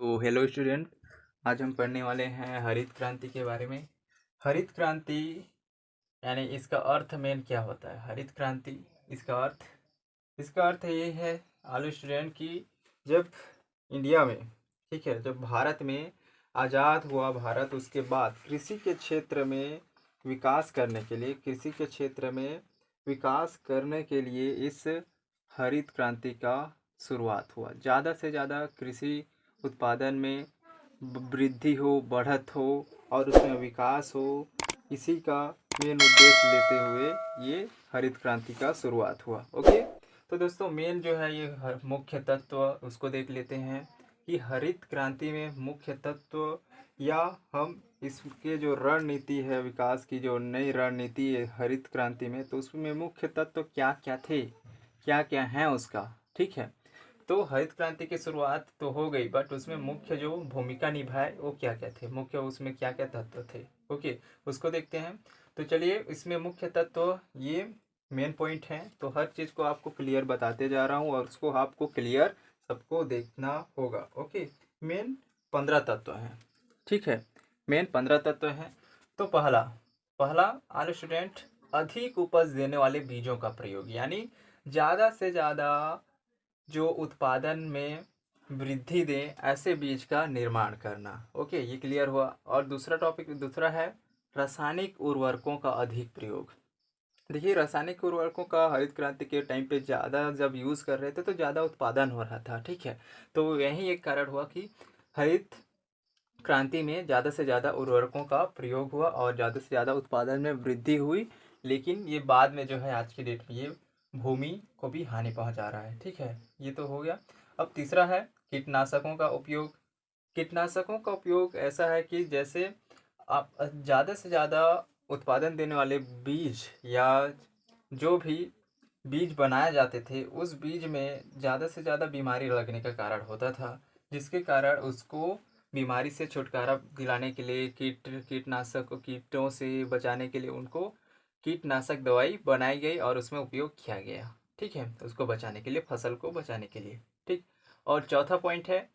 तो hello student, आज हम पढ़ने वाले हैं हरित क्रांति के बारे में। हरित क्रांति यानी इसका अर्थ मेन क्या होता है? हरित क्रांति इसका अर्थ ये है आलो स्टूडेंट कि जब इंडिया में, ठीक है, जब भारत में आज़ाद हुआ भारत, उसके बाद कृषि के क्षेत्र में विकास करने के लिए इस हरित क्रांति का शुरुआत हुआ। ज़्यादा से ज़्यादा कृषि उत्पादन में वृद्धि हो, बढ़त हो और उसमें विकास हो, इसी का मेन उद्देश्य लेते हुए ये हरित क्रांति का शुरुआत हुआ। ओके, तो दोस्तों मेन जो है ये मुख्य तत्व उसको देख लेते हैं कि हरित क्रांति में मुख्य तत्व या हम इसके जो रणनीति है, विकास की जो नई रणनीति है हरित क्रांति में, तो उसमें मुख्य तत्व क्या क्या थे, क्या क्या हैं उसका। ठीक है, तो हरित क्रांति की शुरुआत तो हो गई, बट उसमें मुख्य जो भूमिका निभाए वो क्या क्या थे, मुख्य उसमें क्या क्या तत्व थे। ओके, उसको देखते हैं। तो चलिए, इसमें मुख्य तत्व ये मेन पॉइंट है, तो हर चीज़ को आपको क्लियर बताते जा रहा हूँ और उसको आपको क्लियर सबको देखना होगा। ओके, मेन 15 तत्व हैं। ठीक है, मेन 15 तत्व हैं। तो पहला पहला आल स्टूडेंट, अधिक उपज देने वाले बीजों का प्रयोग, यानी ज़्यादा से ज़्यादा जो उत्पादन में वृद्धि दे ऐसे बीज का निर्माण करना। ओके, ये क्लियर हुआ। और दूसरा है रासायनिक उर्वरकों का अधिक प्रयोग। देखिए, रासायनिक उर्वरकों का हरित क्रांति के टाइम पे ज़्यादा जब यूज़ कर रहे थे तो ज़्यादा उत्पादन हो रहा था। ठीक है, तो यही एक कारण हुआ कि हरित क्रांति में ज़्यादा से ज़्यादा उर्वरकों का प्रयोग हुआ और ज़्यादा से ज़्यादा उत्पादन में वृद्धि हुई। लेकिन ये बाद में जो है आज की डेट में ये भूमि को भी हानि पहुंचा रहा है। ठीक है, ये तो हो गया। अब तीसरा है कीटनाशकों का उपयोग। कीटनाशकों का उपयोग ऐसा है कि जैसे आप ज़्यादा से ज़्यादा उत्पादन देने वाले बीज या जो भी बीज बनाए जाते थे उस बीज में ज़्यादा से ज़्यादा बीमारी लगने का कारण होता था, जिसके कारण उसको बीमारी से छुटकारा दिलाने के लिए कीटनाशक कीटों से बचाने के लिए उनको कीटनाशक दवाई बनाई गई और उसमें उपयोग किया गया। ठीक है, उसको बचाने के लिए, फसल को बचाने के लिए। ठीक, और चौथा पॉइंट है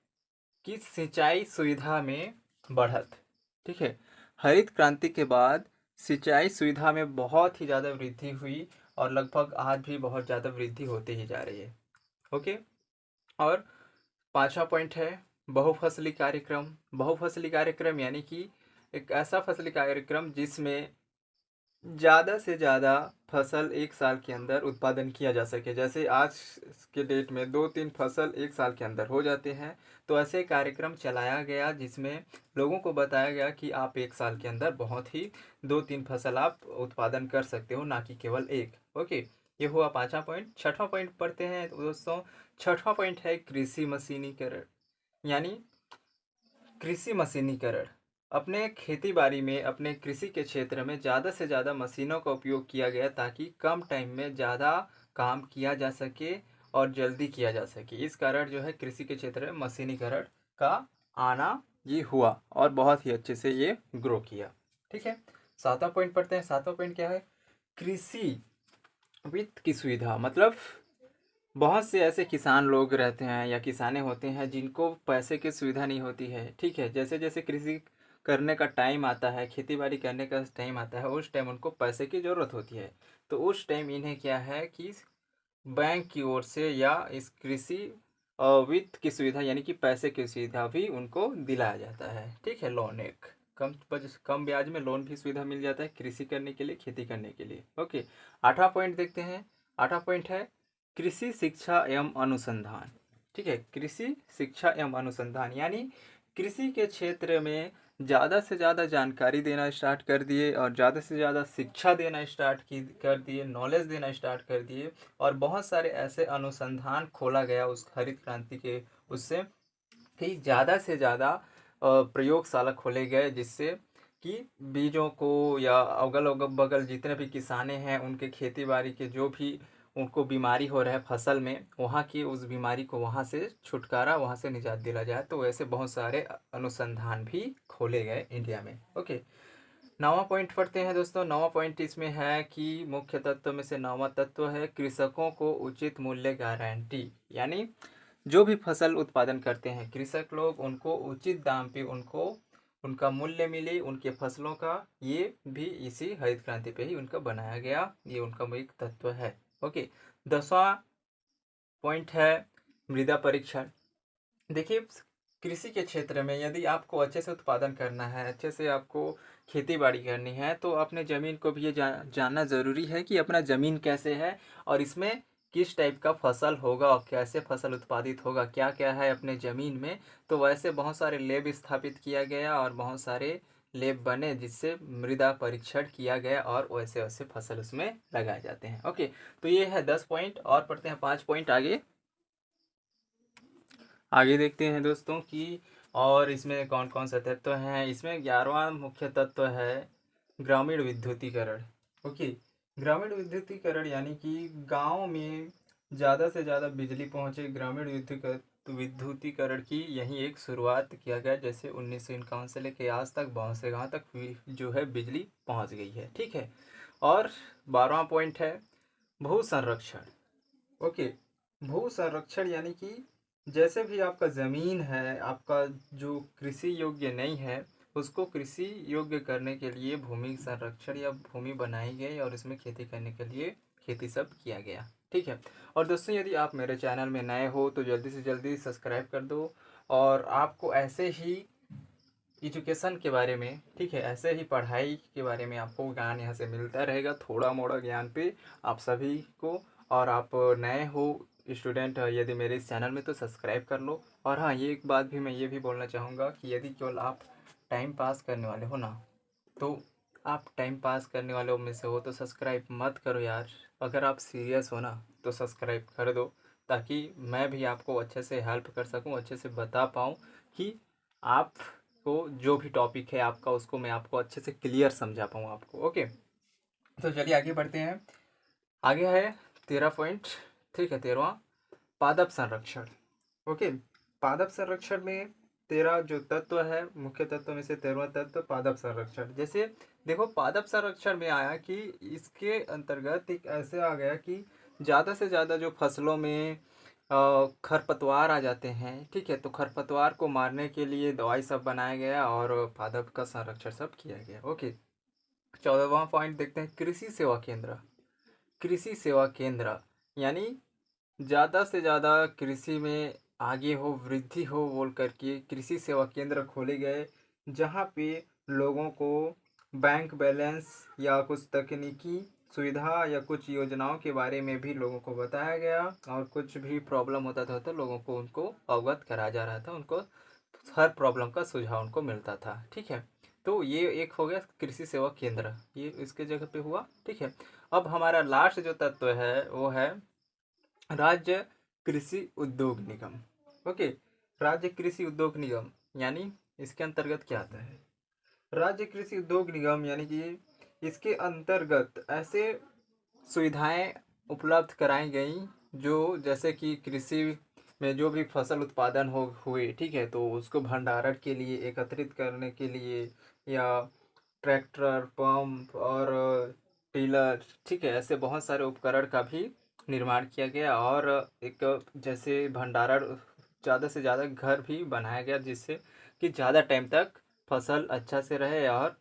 कि सिंचाई सुविधा में बढ़त। ठीक है, हरित क्रांति के बाद सिंचाई सुविधा में बहुत ही ज़्यादा वृद्धि हुई और लगभग आज भी बहुत ज़्यादा वृद्धि होती ही जा रही है। ओके, और पांचवा पॉइंट है बहुफसली कार्यक्रम। बहुफसली कार्यक्रम यानी कि एक ऐसा फसली कार्यक्रम जिसमें ज़्यादा से ज़्यादा फसल एक साल के अंदर उत्पादन किया जा सके। जैसे आज के डेट में 2-3 फसल एक साल के अंदर हो जाते हैं, तो ऐसे कार्यक्रम चलाया गया जिसमें लोगों को बताया गया कि आप एक साल के अंदर बहुत ही 2-3 फसल आप उत्पादन कर सकते हो, ना कि केवल एक। ओके, ये हुआ पांचवा पॉइंट। छठवां पॉइंट पढ़ते हैं दोस्तों। छठवां पॉइंट है कृषि मशीनीकरण, यानी कृषि मशीनीकरण। अपने खेती बाड़ी में, अपने कृषि के क्षेत्र में ज़्यादा से ज़्यादा मशीनों का उपयोग किया गया ताकि कम टाइम में ज़्यादा काम किया जा सके और जल्दी किया जा सके। इस कारण जो है कृषि के क्षेत्र में मशीनीकरण का आना ये हुआ और बहुत ही अच्छे से ये ग्रो किया। ठीक है, सातवां पॉइंट पढ़ते हैं। सातवां पॉइंट क्या है? कृषि वित्त की सुविधा। मतलब बहुत से ऐसे किसान लोग रहते हैं या किसाने होते हैं जिनको पैसे की सुविधा नहीं होती है। ठीक है, जैसे जैसे कृषि करने का टाइम आता है, खेती बाड़ी करने का टाइम आता है, उस टाइम उनको पैसे की ज़रूरत होती है। तो उस टाइम इन्हें क्या है कि बैंक की ओर से या इस कृषि वित्त की सुविधा यानी कि पैसे की सुविधा भी उनको दिलाया जाता है। ठीक है, लोन, एक कम ब्याज में लोन भी सुविधा मिल जाता है कृषि करने के लिए, खेती करने के लिए। ओके, आठवां पॉइंट देखते हैं। आठवां पॉइंट है कृषि शिक्षा एवं अनुसंधान। ठीक है, कृषि शिक्षा एवं अनुसंधान यानी कृषि के क्षेत्र में ज़्यादा से ज़्यादा जानकारी देना स्टार्ट कर दिए और ज़्यादा से ज़्यादा शिक्षा देना कर दिए, नॉलेज देना स्टार्ट कर दिए। और बहुत सारे ऐसे अनुसंधान खोला गया उस हरित क्रांति के उससे कि ज़्यादा से ज़्यादा प्रयोगशाला खोले गए, जिससे कि बीजों को या अगल बगल जितने भी किसाने हैं उनके खेती बाड़ी के जो भी उनको बीमारी हो रहा है फसल में, वहाँ की उस बीमारी को वहाँ से छुटकारा, वहाँ से निजात दिला जाए। तो वैसे बहुत सारे अनुसंधान भी खोले गए इंडिया में। ओके, नौवां पॉइंट पढ़ते हैं दोस्तों। नौवां पॉइंट इसमें है कि मुख्य तत्व में से नौवां तत्व है कृषकों को उचित मूल्य गारंटी। यानी जो भी फसल उत्पादन करते हैं कृषक लोग, उनको उचित दाम पे उनको उनका मूल्य मिले उनके फसलों का, ये भी इसी हरित क्रांति पे ही उनका बनाया गया, ये उनका एक तत्व है। ओके, 10वां पॉइंट है मृदा परीक्षण। देखिए, कृषि के क्षेत्र में यदि आपको अच्छे से उत्पादन करना है, अच्छे से आपको खेती बाड़ी करनी है, तो अपने ज़मीन को भी ये जानना ज़रूरी है कि अपना ज़मीन कैसे है और इसमें किस टाइप का फसल होगा और कैसे फसल उत्पादित होगा, क्या क्या है अपने ज़मीन में। तो वैसे बहुत सारे लैब स्थापित किया गया और बहुत सारे लैब बने जिससे मृदा परीक्षण किया गया और वैसे वैसे फसल उसमें लगाए जाते हैं। ओके, तो ये है 10 पॉइंट। और पढ़ते हैं 5 पॉइंट आगे। आगे देखते हैं दोस्तों कि और इसमें कौन कौन सा तत्व हैं। इसमें 11वां मुख्य तत्व है ग्रामीण विद्युतीकरण। ओके, ग्रामीण विद्युतीकरण यानी कि गांव में ज़्यादा से ज़्यादा बिजली पहुंचे, ग्रामीण विद्युतीकरण की यही एक शुरुआत किया गया। जैसे 1951 से लेकर आज तक बहुत से गाँव तक जो है बिजली पहुंच गई है। ठीक है, और 12वां पॉइंट है भू संरक्षण। ओके, भू संरक्षण यानी कि जैसे भी आपका ज़मीन है, आपका जो कृषि योग्य नहीं है, उसको कृषि योग्य करने के लिए भूमि संरक्षण या भूमि बनाई गई और इसमें खेती करने के लिए खेती सब किया गया। ठीक है, और दोस्तों यदि आप मेरे चैनल में नए हो तो जल्दी से जल्दी सब्सक्राइब कर दो। और आपको ऐसे ही एजुकेशन के बारे में, ठीक है, ऐसे ही पढ़ाई के बारे में आपको ज्ञान यहाँ से मिलता रहेगा, थोड़ा मोड़ा ज्ञान पे आप सभी को। और आप नए हो स्टूडेंट यदि मेरे इस चैनल में, तो सब्सक्राइब कर लो। और हाँ, ये एक बात भी मैं ये भी बोलना चाहूँगा कि यदि केवल आप टाइम पास करने वाले हो ना, तो आप टाइम पास करने वालों में से हो तो सब्सक्राइब मत करो यार। अगर आप सीरियस हो ना तो सब्सक्राइब कर दो, ताकि मैं भी आपको अच्छे से हेल्प कर सकूं, अच्छे से बता पाऊँ कि आपको जो भी टॉपिक है आपका, उसको मैं आपको अच्छे से क्लियर समझा पाऊँ आपको। ओके, तो चलिए आगे बढ़ते हैं। आगे है 13 पॉइंट। ठीक है, 13वां पादप संरक्षण। ओके, पादप संरक्षण में 13 जो तत्व है, मुख्य तत्व में से 13वां तत्व पादप संरक्षण। जैसे देखो, पादप संरक्षण में आया कि इसके अंतर्गत एक ऐसे आ गया कि ज़्यादा से ज़्यादा जो फसलों में खरपतवार आ जाते हैं, ठीक है, तो खरपतवार को मारने के लिए दवाई सब बनाया गया और पादप का संरक्षण सब किया गया। ओके, 14वां पॉइंट देखते हैं कृषि सेवा केंद्र। कृषि सेवा केंद्र यानी ज़्यादा से ज़्यादा कृषि में आगे हो, वृद्धि हो बोल करके कृषि सेवा केंद्र खोले गए, जहाँ पे लोगों को बैंक बैलेंस या कुछ तकनीकी सुविधा या कुछ योजनाओं के बारे में भी लोगों को बताया गया, और कुछ भी प्रॉब्लम होता था तो लोगों को उनको अवगत कराया जा रहा था, उनको हर प्रॉब्लम का सुझाव उनको मिलता था। ठीक है, तो ये एक हो गया कृषि सेवा केंद्र, ये इसके जगह पे हुआ। ठीक है, अब हमारा लास्ट जो तत्व है वो है राज्य कृषि उद्योग निगम। ओके, राज्य कृषि उद्योग निगम यानी इसके अंतर्गत क्या आता है? राज्य कृषि उद्योग निगम यानी कि इसके अंतर्गत ऐसे सुविधाएं उपलब्ध कराई गई जो, जैसे कि कृषि में जो भी फसल उत्पादन हुए, ठीक है, तो उसको भंडारण के लिए, एकत्रित करने के लिए, या ट्रैक्टर, पंप और टीलर, ठीक है, ऐसे बहुत सारे उपकरण का भी निर्माण किया गया। और एक जैसे भंडारण, ज़्यादा से ज़्यादा घर भी बनाया गया जिससे कि ज़्यादा टाइम तक फसल अच्छा से रहे। और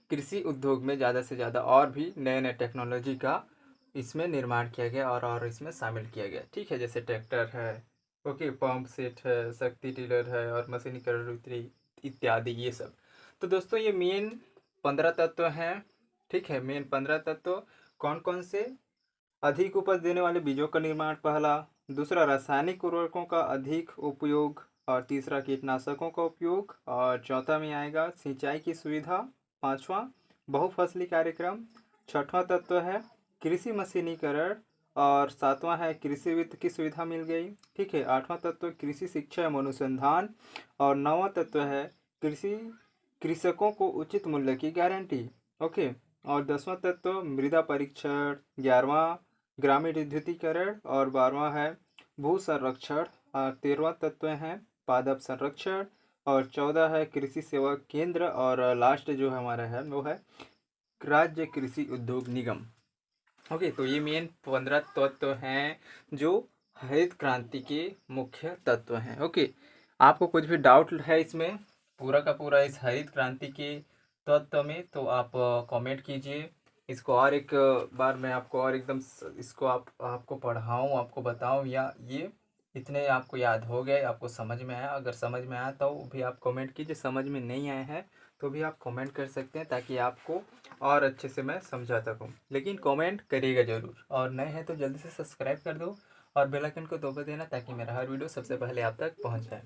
कृषि उद्योग में ज़्यादा से ज़्यादा और भी नए नए टेक्नोलॉजी का इसमें निर्माण किया गया और इसमें शामिल किया गया। ठीक है, जैसे ट्रैक्टर है, ओके, पंप सेट है, शक्ति टीलर है और मशीनीकरण इत्यादि, ये सब। तो दोस्तों ये मेन 15 तत्व हैं। ठीक है, मेन 15 तत्व कौन कौन से? अधिक उपज देने वाले बीजों का निर्माण पहला, दूसरा रासायनिक उर्वरकों का अधिक उपयोग, और तीसरा कीटनाशकों का उपयोग, और चौथा में आएगा सिंचाई की सुविधा, पांचवा बहुफसली कार्यक्रम, छठवां तत्व है कृषि मशीनीकरण, और सातवां है कृषि वित्त की सुविधा मिल गई। ठीक है, आठवां तत्व कृषि शिक्षा एवं अनुसंधान, और नौवां तत्व है कृषि कृषकों को उचित मूल्य की गारंटी। ओके, और 10वां तत्व मृदा परीक्षण, 11वां ग्रामीण विद्युतीकरण, और 12वां है भू संरक्षण, और 13वां तत्व है पादप संरक्षण, और 14 है कृषि सेवा केंद्र, और लास्ट जो हमारा है वो है राज्य कृषि उद्योग निगम। ओके, तो ये मेन 15 तत्व हैं जो हरित क्रांति के मुख्य तत्व हैं। ओके, आपको कुछ भी डाउट है इसमें पूरा का पूरा इस हरित क्रांति के तत्व में, तो आप कमेंट कीजिए। इसको और एक बार मैं आपको और एकदम इसको आपको पढ़ाऊँ, आपको बताऊँ, या ये इतने आपको याद हो गए, आपको समझ में आया? अगर समझ में आया तो भी आप कमेंट कीजिए, समझ में नहीं आया है तो भी आप कमेंट कर सकते हैं, ताकि आपको और अच्छे से मैं समझा सकूँ। लेकिन कमेंट करिएगा ज़रूर, और नए हैं तो जल्दी से सब्सक्राइब कर दो और बेल आइकन को दबा देना, ताकि मेरा हर वीडियो सबसे पहले आप तक पहुंच जाए।